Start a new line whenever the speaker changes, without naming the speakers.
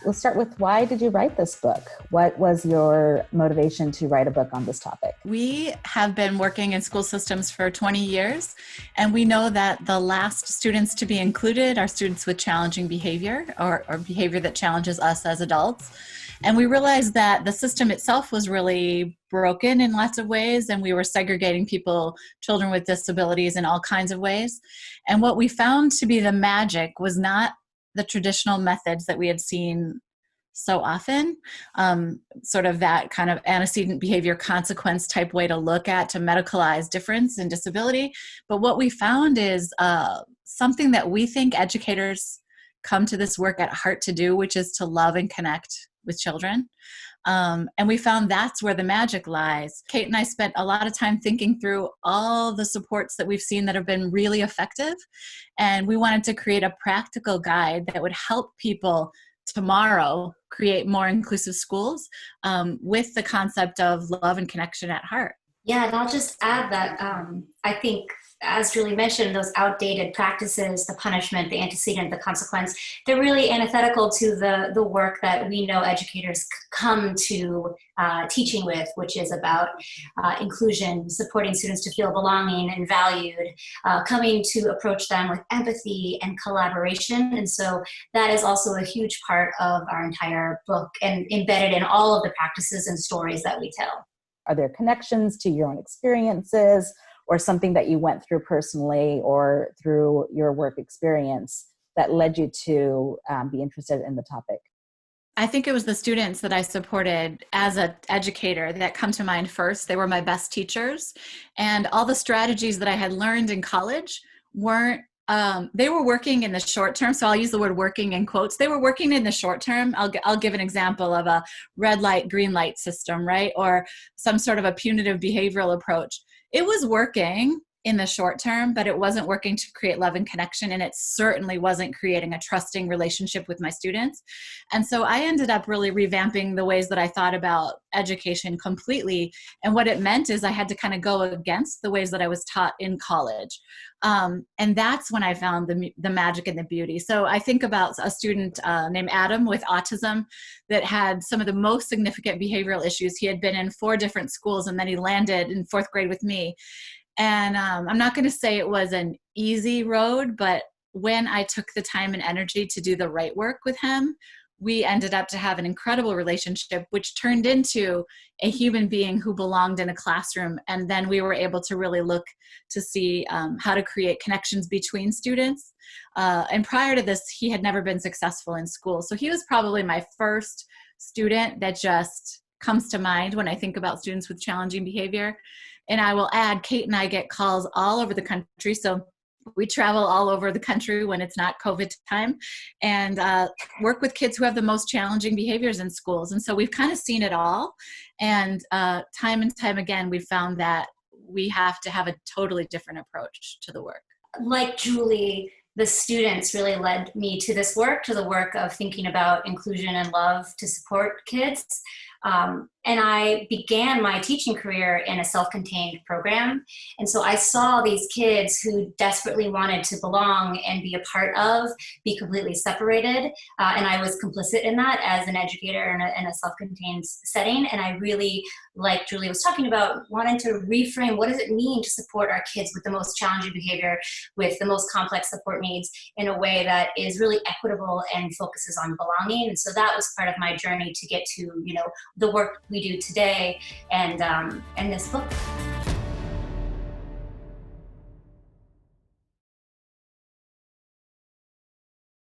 Let's start with, why did you write this book? What was your motivation to write a book on this topic?
We have been working in school systems for 20 years, and we know that the last students to be included are students with challenging behavior or behavior that challenges us as adults. And we realized that the system itself was really broken in lots of ways, and we were segregating children with disabilities in all kinds of ways. And what we found to be the magic was not the traditional methods that we had seen so often, sort of that kind of antecedent behavior consequence type way to look at, to medicalize difference and disability. But what we found is something that we think educators come to this work at heart to do, which is to love and connect with children. And we found that's where the magic lies. Kate and I spent a lot of time thinking through all the supports that we've seen that have been really effective. And we wanted to create a practical guide that would help people tomorrow create more inclusive schools with the concept of love and connection at heart.
Yeah, and I'll just add that I think, as Julie mentioned, those outdated practices, the punishment, the antecedent, the consequence, they're really antithetical to the work that we know educators come to teaching with, which is about inclusion, supporting students to feel belonging and valued, coming to approach them with empathy and collaboration. And so that is also a huge part of our entire book and embedded in all of the practices and stories that we tell.
Are there connections to your own experiences, or something that you went through personally or through your work experience that led you to be interested in the topic?
I think it was the students that I supported as an educator that come to mind first. They were my best teachers, and all the strategies that I had learned in college they were working in the short term. So I'll use the word working in quotes. They were working in the short term. I'll give an example of a red light, green light system, right? Or some sort of a punitive behavioral approach. It was working in the short term, but it wasn't working to create love and connection. And it certainly wasn't creating a trusting relationship with my students. And so I ended up really revamping the ways that I thought about education completely. And what it meant is I had to kind of go against the ways that I was taught in college. And that's when I found the magic and the beauty. So I think about a student named Adam with autism that had some of the most significant behavioral issues. He had been in 4 different schools, and then he landed in 4th grade with me. And I'm not going to say it was an easy road, but when I took the time and energy to do the right work with him, we ended up to have an incredible relationship, which turned into a human being who belonged in a classroom. And then we were able to really look to see how to create connections between students. And prior to this, he had never been successful in school. So he was probably my first student that just comes to mind when I think about students with challenging behavior. And I will add, Kate and I get calls all over the country. So we travel all over the country when it's not COVID time, and work with kids who have the most challenging behaviors in schools. And so we've kind of seen it all. And time and time again, we've found that we have to have a totally different approach to the work.
Like Julie, the students really led me to this work, to the work of thinking about inclusion and love to support kids. And I began my teaching career in a self-contained program. And so I saw these kids who desperately wanted to belong and be a part of, be completely separated. And I was complicit in that as an educator in a self-contained setting. And I really, like Julie was talking about, wanted to reframe what does it mean to support our kids with the most challenging behavior, with the most complex support needs, in a way that is really equitable and focuses on belonging. And so that was part of my journey to get to, the work we do today and this book.